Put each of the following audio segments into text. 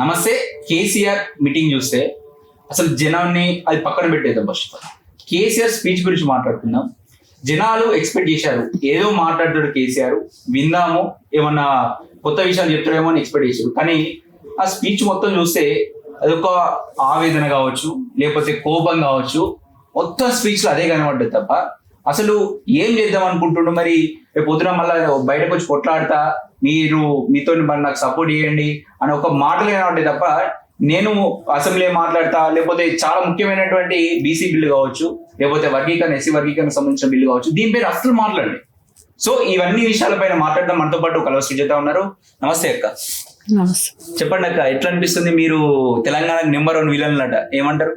నమస్తే. కేసీఆర్ మీటింగ్ చూస్తే అసలు జనాన్ని అది పక్కన పెట్టేద్దాం. ఫస్ట్ కేసీఆర్ స్పీచ్ గురించి మాట్లాడుకుందాం. జనాలు ఎక్స్పెక్ట్ చేశారు, ఏదో మాట్లాడతాడు కేసీఆర్, విందాము, ఏమన్నా కొత్త విషయాలు చెప్తాడేమో అని ఎక్స్పెక్ట్ చేశారు. కానీ ఆ స్పీచ్ మొత్తం చూస్తే అదొక ఆవేదన కావచ్చు, లేకపోతే కోపం కావచ్చు, మొత్తం స్పీచ్ లో అదే కనబడ్డది తప్ప అసలు ఏం చేద్దాం అనుకుంటుండ్రు. మరి రేపు పొద్దున మళ్ళీ బయటకు వచ్చి కొట్లాడతా, మీతో మరి నాకు సపోర్ట్ చేయండి అని ఒక మాటలు కనబడ్డాయి తప్ప నేను అసెంబ్లీ మాట్లాడతా, లేకపోతే చాలా ముఖ్యమైనటువంటి బీసీ బిల్లు కావచ్చు, లేకపోతే వర్గీకరణ ఎస్సీ వర్గీకరణ సంబంధించిన బిల్లు కావచ్చు, దీని పేరు అసలు మాట్లాడండి. సో ఇవన్నీ విషయాలపైన మాట్లాడడం మనతో పాటు కలవ సుజాత ఉన్నారు. నమస్తే అక్క. నమస్తే. చెప్పండి అక్క, ఎట్లా అనిపిస్తుంది? మీరు తెలంగాణ నెంబర్ 1 విలన్ అట, ఏమంటారు?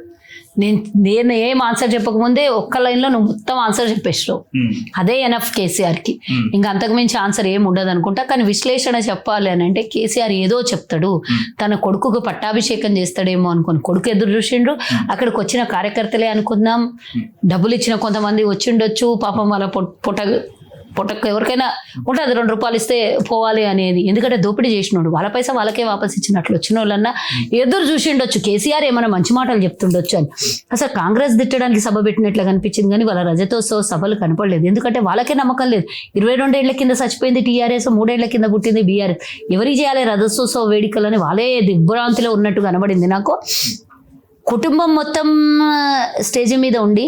నేను ఏం ఆన్సర్ చెప్పకముందే ఒక్క లైన్ లో నువ్వు మొత్తం ఆన్సర్ చెప్పేసావు. అదే ఎనఫ్ కేసీఆర్ కి. ఇంకా అంతకు మించి ఆన్సర్ ఏం ఉండదు అనుకుంటా. కానీ విశ్లేషణ చెప్పాలి అని అంటే కేసీఆర్ ఏదో చెప్తాడు, తన కొడుకుకు పట్టాభిషేకం చేస్తాడేమో అనుకుని కొడుకు ఎదురు చూసిండ్రు. అక్కడికి వచ్చిన కార్యకర్తలే అనుకుందాం, డబ్బులు ఇచ్చిన కొంతమంది వచ్చిండొచ్చు, పాపం వాళ్ళ పొట్టకు ఎవరికైనా ఉంటుంది 2 రూపాయలు ఇస్తే పోవాలి అనేది. ఎందుకంటే దోపిడీ చేసినోడు, వాళ్ళ పైసా వాళ్ళకే వాపస్ ఇచ్చినట్లు వచ్చిన వాళ్ళన్నా ఎదురు చూసిండొచ్చు. కేసీఆర్ ఏమైనా మంచి మాటలు చెప్తుండొచ్చు అని. అసలు కాంగ్రెస్ తిట్టడానికి సభ పెట్టినట్లు కనిపించింది, కానీ వాళ్ళ రజతోత్సవ సభలు కనపడలేదు. ఎందుకంటే వాళ్ళకే నమ్మకం లేదు. 22 ఏళ్ల కింద చచ్చిపోయింది టీఆర్ఎస్, 3 ఏళ్ల కింద పుట్టింది బీఆర్ఎస్. ఎవరికి చేయాలి రజతోత్సవ వేడుకలని వాళ్ళే దిగ్భ్రాంతిలో ఉన్నట్టు కనబడింది నాకు. కుటుంబం మొత్తం స్టేజ్ మీద ఉండి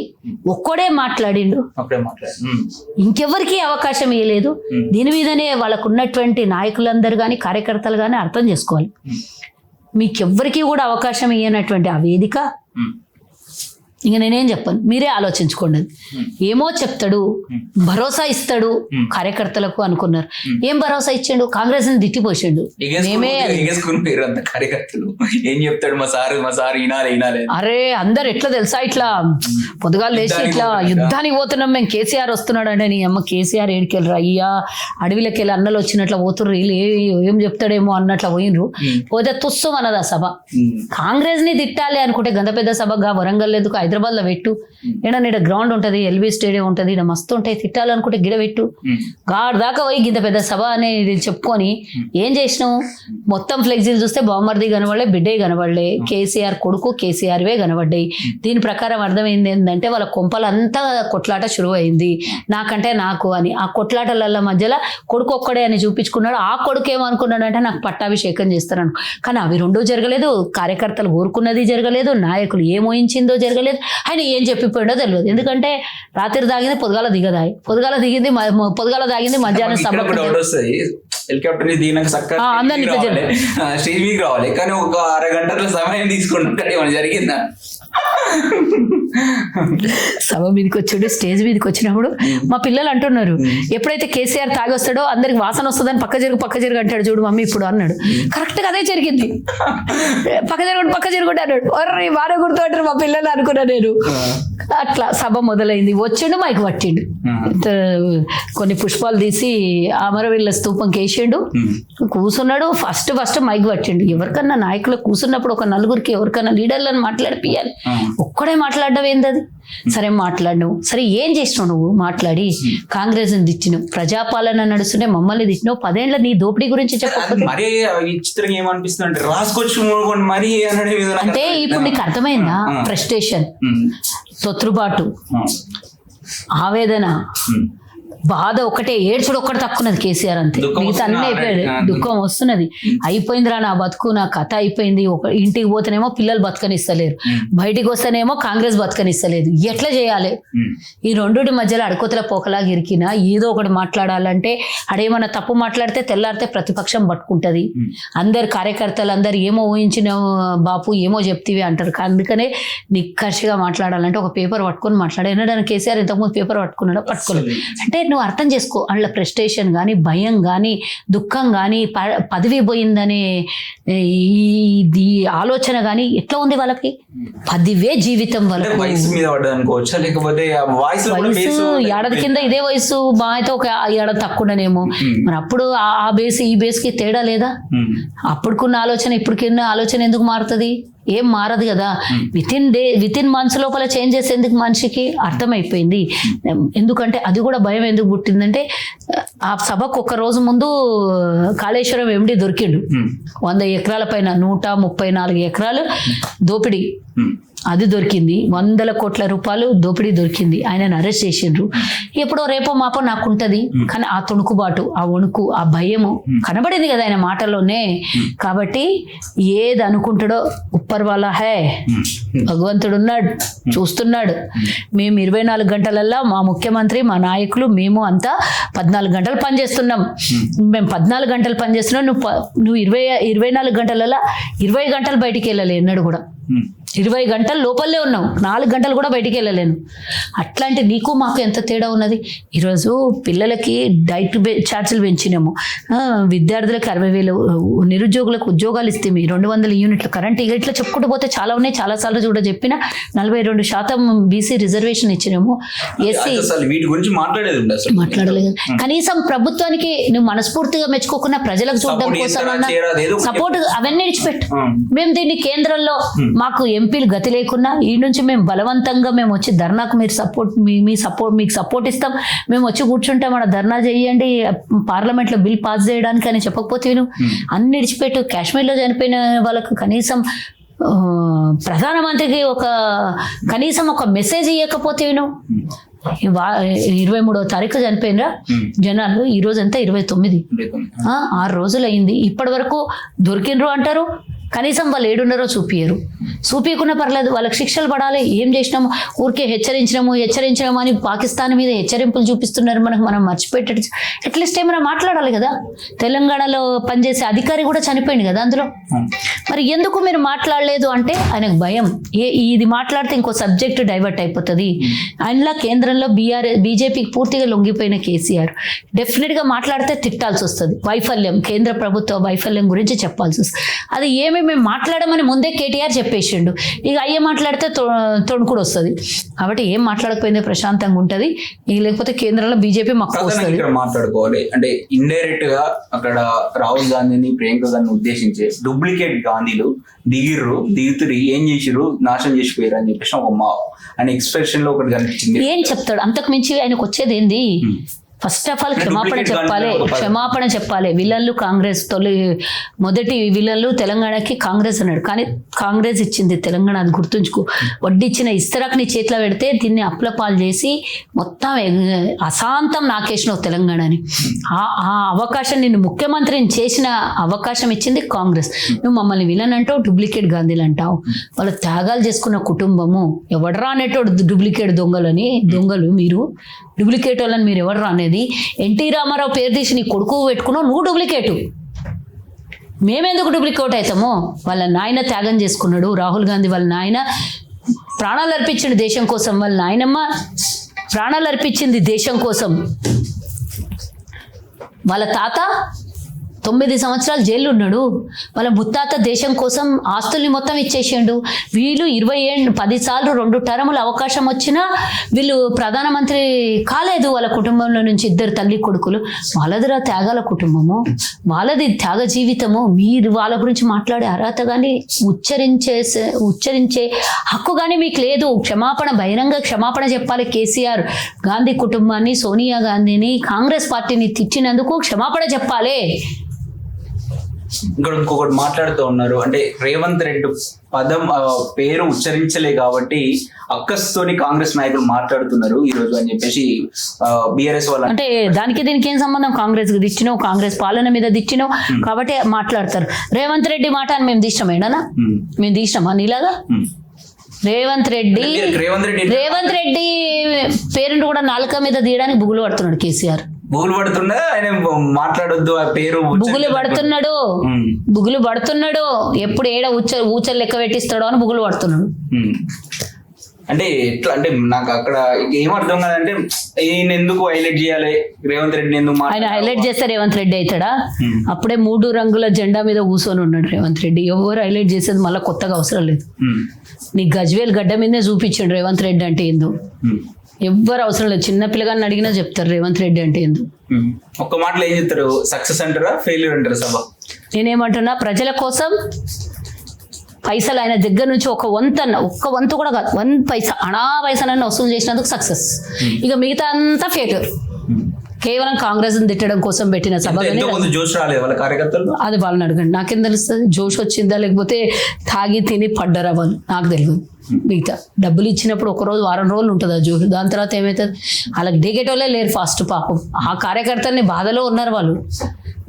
ఒక్కడే మాట్లాడిండు, ఇంకెవరికి అవకాశం ఇవ్వలేదు. దీని మీదనే వాళ్ళకు ఉన్నటువంటి నాయకులందరూ కానీ కార్యకర్తలు కానీ అర్థం చేసుకోవాలి. మీకెవ్వరికి కూడా అవకాశం ఇవ్వనటువంటి ఆ వేదిక ఇంక నేనేం చెప్పను, మీరే ఆలోచించుకోండి. ఏమో చెప్తాడు, భరోసా ఇస్తాడు కార్యకర్తలకు అనుకున్నారు. ఏం భరోసా ఇచ్చాడు? కాంగ్రెస్ ని తిట్టిపోసాడు. మేమే కార్యకర్తలు ఏం చెప్తాడు, మా సార్ వినాలి. అరే అందరు ఎట్లా తెలుసా, ఇట్లా పొద్దుగాలు లేచి ఇట్లా యుద్ధానికి పోతున్నాం మేము, కేసీఆర్ వస్తున్నాడు అంటే నీ అమ్మ కేసీఆర్ ఏడికెళ్ళరు అయ్యా, అడవిలోకి వెళ్ళి అన్నలు వచ్చినట్లు పోతుర్రు, ఏం చెప్తాడేమో అన్నట్లు పోయినరు. పోతే తుస్సం అన్నది ఆ సభ. కాంగ్రెస్ ని తిట్టాలి అనుకుంటే గంత పెద్ద సభగా వరంగల్ ఎందుకు, హైదరాబాద్ లో పెట్టు, ఏడా గ్రౌండ్ ఉంటది, ఎల్బీ స్టేడియం ఉంటది, ఇక్కడ మస్తు ఉంటాయి, తిట్టాలనుకుంటే గిడ పెట్టు. గాడి దాకా పోయి ఇంత పెద్ద సభ అనేది చెప్పుకొని ఏం చేసినావు? మొత్తం ఫ్లెక్సీలు చూస్తే బామ్మర్ది కనబడలే, బిడ్డే కనబడలే, కేసీఆర్ కొడుకు కేసీఆర్వే కనబడ్డాయి. దీని ప్రకారం అర్థమైంది ఏంటంటే వాళ్ళ కొంపలంతా కొట్లాట షురువు అయింది, నాకంటే నాకు అని. ఆ కొట్లాటల మధ్యలో కొడుకు ఒక్కడే అని చూపించుకున్నాడు. ఆ కొడుకు ఏమనుకున్నాడంటే నాకు పట్టాభిషేకం చేస్తారను. కానీ అవి రెండూ జరగలేదు, కార్యకర్తలు కోరుకున్నది జరగలేదు, నాయకులు ఏమోయించిందో జరగలేదు. ఆయన ఏం చెప్పిపోయిండో తెలియదు. ఎందుకంటే రాత్రి తాగింది పొద్దుగాల దిగదాయి, పొద్దుగాల తాగింది మధ్యాహ్నం సభ. హెలికాప్టర్ అందరినీ స్టేజ్ మీదకి రావాలి, కానీ ఒక అరగంటల సమయం తీసుకుంటాడు. ఏమైనా జరిగిందా? సభ మీదకి వచ్చాడు, స్టేజ్ మీదకి వచ్చినప్పుడు మా పిల్లలు అంటున్నారు, ఎప్పుడైతే కేసీఆర్ తాగి వస్తాడో అందరికి వాసన వస్తుందని పక్క జరుగు అంటాడు చూడు మమ్మీ ఇప్పుడు అన్నాడు. కరెక్ట్ గా అదే జరిగింది. పక్క జరుగుంటే అన్నాడు. అరే బాగా గుర్తుపట్టారు మా పిల్లలు అనుకున్నా నేను. అట్లా సభ మొదలైంది. వచ్చిండు, మైక్ పట్టిండు, కొన్ని పుష్పాలు తీసి అమరవీళ్ళ స్తూపం కేసిండు, కూర్చున్నాడు. ఫస్ట్ మైక్ పట్టిండు. ఎవరికన్నా నాయకులు కూర్చున్నప్పుడు ఒక నలుగురికి ఎవరికన్నా లీడర్లను మాట్లాడిపియాలి. ఒక్కడే మాట్లాడడం ఏందది? సరే మాట్లాడినావు, సరే ఏం చేసినావు నువ్వు? మాట్లాడి కాంగ్రెస్ ని తిట్టినావు, ప్రజాపాలన నడుస్తుంటే మమ్మల్ని తిట్టినావు, 10 ఏళ్ల నీ దోపిడీ గురించి చెప్పకపోతే అంటే ఇప్పుడు నీకు అర్థమైందా? ఫ్రస్ట్రేషన్, తొత్రుబాటు, ఆవేదన, బాధ ఒకటే, ఏడ్చుడు ఒక్కటి తక్కున్నది కేసీఆర్ అంతే. మిగతా అన్నీ అయిపోయాడు. దుఃఖం వస్తున్నది, అయిపోయిందిరా నా బతుకు, నా కథ అయిపోయింది. ఇంటికి పోతేనేమో పిల్లలు బతకనిస్తలేరు, బయటికి వస్తేనేమో కాంగ్రెస్ బతకనిస్తలేదు. ఎట్లా చేయాలి? ఈ రెండుటి మధ్యలో అడుకోతల పోకలాగా ఇరికినా ఏదో ఒకటి మాట్లాడాలంటే అడేమన్నా తప్పు మాట్లాడితే తెల్లారితే ప్రతిపక్షం పట్టుకుంటది. అందరు కార్యకర్తలు అందరు ఏమో ఊహించిన బాపు ఏమో చెప్తీవి అంటారు. అందుకనే నిక్కర్షిగా మాట్లాడాలంటే ఒక పేపర్ పట్టుకొని మాట్లాడే. కేసీఆర్ ఇంతకుముందు పేపర్ పట్టుకున్నాడో పట్టుకోలేదు అంటే నువ్వు అర్థం చేసుకో. అందులో ఫ్రస్ట్రేషన్ కానీ, భయం కానీ, దుఃఖం కానీ, పదవి పోయిందనే ఈ ఆలోచన కానీ ఎట్లా ఉంది వాళ్ళకి? పదివే జీవితం వాళ్ళకి. వయసు ఏడాది కింద ఇదే వయసు, మా అయితే ఒక ఏడాది తక్కువనేమో. మరి అప్పుడు ఆ బేస్ ఈ బేస్ కి తేడా లేదా? అప్పుడుకున్న ఆలోచన ఇప్పటికున్న ఆలోచన ఎందుకు మారుతుంది? ఏం మారదు కదా. విత్ ఇన్ మంత్స్ లోపల చేంజ్ చేసేందుకు మనిషికి అర్థమైపోయింది. ఎందుకంటే అది కూడా భయం ఎందుకు పుట్టిందంటే ఆ సభకు ఒక్క రోజు ముందు కాళేశ్వరం ఎండి దొరికిండు. 100 ఎకరాల పైన 134 ఎకరాలు దోపిడీ అది దొరికింది. 100 కోట్ల రూపాయలు దోపిడీ దొరికింది. ఆయనను అరెస్ట్ చేసిండ్రు. ఎప్పుడో రేపో మాపో నాకుంటది. కానీ ఆ తొణుకుబాటు, ఆ వణుకు, ఆ భయము కనబడింది కదా ఆయన మాటల్లోనే. కాబట్టి ఏది అనుకుంటాడో ఉప్పర్ వాళ్ళ హే భగవంతుడు ఉన్నాడు, చూస్తున్నాడు. మేము 24 గంటలల్లా మా ముఖ్యమంత్రి, మా నాయకులు, మేము అంతా 14 గంటలు పనిచేస్తున్నాం. మేము 14 గంటలు పనిచేస్తున్నాం. నువ్వు 24 గంటలల్లా 20 గంటలు బయటికి వెళ్ళాలి ఎన్నడు కూడా. 20 గంటల లోపలే ఉన్నావు, 4 గంటలు కూడా బయటికి వెళ్ళలేను. అట్లాంటి నీకు మాకు ఎంత తేడా ఉన్నది. ఈరోజు పిల్లలకి డైట్ ఛార్జీలు పెంచినాము, విద్యార్థులకు 60,000, నిరుద్యోగులకు ఉద్యోగాలు ఇస్తే 200 యూనిట్లు కరెంట్, ఇట్లా చెప్పుకుంటూ పోతే చాలా ఉన్నాయి. చాలాసార్లు కూడా చెప్పిన 42% బీసీ రిజర్వేషన్ ఇచ్చినాము. ఎస్సీ వీటి గురించి మాట్లాడలేదు. కనీసం ప్రభుత్వానికి నువ్వు మనస్ఫూర్తిగా మెచ్చుకోకుండా ప్రజలకు చూడడం కోసం సపోర్ట్ అవన్నీ ఇచ్చిపెట్టు. మేము దీన్ని కేంద్రంలో మాకు ఎంపీలు గతి లేకున్నా ఈ నుంచి మేము బలవంతంగా మేము వచ్చి ధర్నాకు మీరు మీకు సపోర్ట్ ఇస్తాం, మేము వచ్చి కూర్చుంటాం, మన ధర్నా చేయండి పార్లమెంట్లో బిల్ పాస్ చేయడానికి అని చెప్పకపోతే అన్ని ఇడిచిపెట్టు. కాశ్మీర్లో చనిపోయిన వాళ్ళకు కనీసం ప్రధానమంత్రికి కనీసం ఒక మెసేజ్ ఇవ్వకపోతే 23వ తారీఖు చనిపోయినరా జనాలు. ఈ రోజు అంతా 29, 6 రోజులు అయింది. ఇప్పటి వరకు దొరికినరు అంటారు, కనీసం వాళ్ళు ఏడున్నారో చూపించకున్నా పర్లేదు, వాళ్ళకి శిక్షలు పడాలి. ఏం చేసినాము, ఊరికే హెచ్చరించినాము అని పాకిస్తాన్ మీద హెచ్చరింపులు చూపిస్తున్నారు. మనం మర్చిపెట్టాడు. అట్లీస్ట్ ఏమైనా మాట్లాడాలి కదా. తెలంగాణలో పనిచేసే అధికారి కూడా చనిపోయింది కదా అందులో. మరి ఎందుకు మీరు మాట్లాడలేదు అంటే ఆయనకు భయం. ఇది మాట్లాడితే ఇంకో సబ్జెక్ట్ డైవర్ట్ అయిపోతుంది. ఆయనలా కేంద్రంలో బీజేపీకి పూర్తిగా లొంగిపోయిన కేసీఆర్ డెఫినెట్గా మాట్లాడితే తిట్టాల్సి వస్తుంది. కేంద్ర ప్రభుత్వ వైఫల్యం గురించి చెప్పాల్సి వస్తుంది. అది మేము మాట్లాడమని ముందే కేటీఆర్ చెప్పేసిండు. ఇక అయ్యే మాట్లాడితే తొణుకుడు వస్తుంది. కాబట్టి ఏం మాట్లాడకపోయిందే ప్రశాంతంగా ఉంటుంది. ఇక లేకపోతే కేంద్రంలో బీజేపీ మాకు వస్తుంది. మాట్లాడుకోవాలి అంటే ఇండైరెక్ట్ గా అక్కడ రాహుల్ గాంధీని, ప్రియాంక గాంధీని ఉద్దేశించి డూప్లికేట్ గాంధీలు దిగుతురు ఏం చేసిరు, నాశనం చేసిపోయారు అని చెప్పేసి ఒక ఆయన ఎక్స్ప్రెషన్ లో ఒకటి కనిపించింది. ఏం చెప్తాడు అంతకు మించి ఆయనకు వచ్చేది ఏంది? ఫస్ట్ ఆఫ్ ఆల్ క్షమాపణ చెప్పాలి. విలన్లు కాంగ్రెస్, మొదటి విలన్లు తెలంగాణకి కాంగ్రెస్ అన్నాడు. కానీ కాంగ్రెస్ ఇచ్చింది తెలంగాణ, అది గుర్తుంచుకో. వడ్డిచ్చిన ఇస్తరాకు నీ చేతిలో పెడితే దీన్ని అప్లపాలు చేసి మొత్తం అశాంతం నాకేసినావు తెలంగాణని. ఆ అవకాశం నిన్ను ముఖ్యమంత్రిని చేసిన అవకాశం ఇచ్చింది కాంగ్రెస్. నువ్వు మమ్మల్ని విలన్ అంటావు, డూప్లికేట్ గాంధీలు అంటావు. వాళ్ళు త్యాగాలు చేసుకున్న కుటుంబము. ఎవడరా అనేటోడు డూప్లికేట్ దొంగలు మీరు, డూప్లికేట్ వాళ్ళని మీరు ఎవరు రానేది? ఎన్టీ రామారావు పేరు తీసి నీ కొడుకు పెట్టుకున్నావు, నువ్వు డూప్లికేటు. మేమెందుకు డూప్లికేట్ అవుతామో? వాళ్ళ నాయన త్యాగం చేసుకున్నాడు. రాహుల్ గాంధీ వాళ్ళ నాయన ప్రాణాలు అర్పించింది దేశం కోసం. వాళ్ళ నాయనమ్మ ప్రాణాలు అర్పించింది దేశం కోసం. వాళ్ళ తాత 9 సంవత్సరాలు జైలు ఉన్నాడు. వాళ్ళ ముత్తాత దేశం కోసం ఆస్తుల్ని మొత్తం ఇచ్చేసిండు. వీళ్ళు 10 సార్లు 2 టర్ములు అవకాశం వచ్చినా వీళ్ళు ప్రధానమంత్రి కాలేదు. వాళ్ళ కుటుంబంలో నుంచి 2 తల్లి కొడుకులు. వాళ్ళదిరా త్యాగాల కుటుంబము, వాళ్ళది త్యాగ జీవితము. మీరు వాళ్ళ గురించి మాట్లాడే అర్హత కానీ ఉచ్చరించే హక్కు కానీ మీకు లేదు. బహిరంగ క్షమాపణ చెప్పాలి. కేసీఆర్ గాంధీ కుటుంబాన్ని, సోనియా గాంధీని, కాంగ్రెస్ పార్టీని తిట్టినందుకు క్షమాపణ చెప్పాలి. ఇక్కడ ఇంకొకటి మాట్లాడుతూ ఉన్నారు, అంటే రేవంత్ రెడ్డి పేరు ఉచ్చరించలే కాబట్టి అక్కస్తోని కాంగ్రెస్ నాయకులు మాట్లాడుతున్నారు ఈ రోజు అని చెప్పేసి బీఆర్ఎస్ వాళ్ళు. అంటే దానికి దీనికి ఏం సంబంధం? కాంగ్రెస్ దిచ్చినావు, కాంగ్రెస్ పాలన మీద దిచ్చినావు కాబట్టి మాట్లాడతారు. రేవంత్ రెడ్డి మాట అని మేము తీసినామేనా? మేము తీసినామా నీలాగా? రేవంత్ రెడ్డి పేరును కూడా నాలుక మీద తీయడానికి బుగులు పడుతున్నాడు కేసీఆర్. బుగులు పడుతున్నా ఆయన మాట్లాడొద్దు, ఆ పేరు బుగులు పడుతున్నాడు. ఎప్పుడు ఏడ ఊచలు లెక్క పెట్టిస్తాడో అని బుగులు పడుతున్నాడు. అంటే ఎట్లా అంటే నాకు అక్కడ ఏం అర్థం కాదంటే ఈయన ఎందుకు హైలైట్ చేయాలి, రేవంత్ రెడ్డి ఎందుకు ఆయన హైలైట్ చేస్తే రేవంత్ రెడ్డి అవుతాడా? అప్పుడే 3 రంగుల జెండా మీద కూర్చొని ఉన్నాడు రేవంత్ రెడ్డి. ఎవరు హైలైట్ చేసేది మళ్ళీ కొత్తగా అవసరం లేదు. నీ గజ్వేల్ గడ్డ మీదే చూపించాడు రేవంత్ రెడ్డి అంటే ఏందో. ఎవ్వరు అవసరం లేదు. చిన్న పిల్లగాన్ని అడిగినా చెప్తారు రేవంత్ రెడ్డి అంటే ఏందో. ఒక్క మాటలో ఏం చెప్తారు? సక్సెస్ అంటారా, ఫెయిల్యూర్ అంటారా? సభ నేనేమంటున్నా, ప్రజల కోసం పైసలు ఆయన దగ్గర నుంచి ఒక్క వంతు కూడా కాదు, 1 పైసా పైసలన్నీ వసూలు చేసినందుకు సక్సెస్. ఇక మిగతా అంతా ఫేక్, కేవలం కాంగ్రెస్ తిట్టడం కోసం పెట్టిన సభ. జోష్ రాలేదు వాళ్ళ కార్యకర్తలు, అది వాళ్ళని అడగండి, నాకేం తెలుస్తుంది జోష్ వచ్చిందా లేకపోతే తాగి తిని పడ్డరా వాళ్ళు, నాకు తెలియదు. మిగతా డబ్బులు ఇచ్చినప్పుడు ఒకరోజు వారం రోజులు ఉంటుంది ఆ జోష్, దాని తర్వాత ఏమవుతుంది? వాళ్ళకి దిగేటోళ్ళే లేరు ఫాస్ట్ పాపం. ఆ కార్యకర్తల్ని బాధలో ఉన్నారు వాళ్ళు.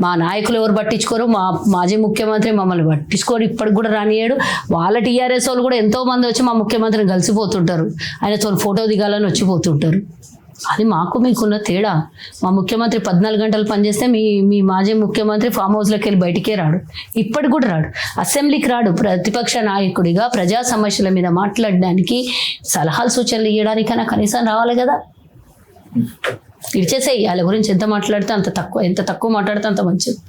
మా నాయకులు ఎవరు పట్టించుకోరు, మా మాజీ ముఖ్యమంత్రి మమ్మల్ని పట్టించుకోరు, ఇప్పటికి కూడా రానియాడు. వాళ్ళ టీఆర్ఎస్ వాళ్ళు కూడా ఎంతో మంది వచ్చి మా ముఖ్యమంత్రిని కలిసిపోతుంటారు, ఆయనతో ఫోటో దిగాలని వచ్చిపోతుంటారు. అది మాకు మీకున్న తేడా. మా ముఖ్యమంత్రి 14 గంటలు పనిచేస్తే మీ మాజీ ముఖ్యమంత్రి ఫామ్ హౌస్లోకి వెళ్ళి బయటికే రాడు, ఇప్పటికి కూడా రాడు, అసెంబ్లీకి రాడు. ప్రతిపక్ష నాయకుడిగా ప్రజా సమస్యల మీద మాట్లాడడానికి, సలహాలు సూచనలు ఇవ్వడానికైనా కనీసం రావాలి కదా. ఇచ్చేసేయి, వాళ్ళ గురించి ఎంత మాట్లాడితే అంత తక్కువ, ఎంత తక్కువ మాట్లాడితే అంత మంచిది.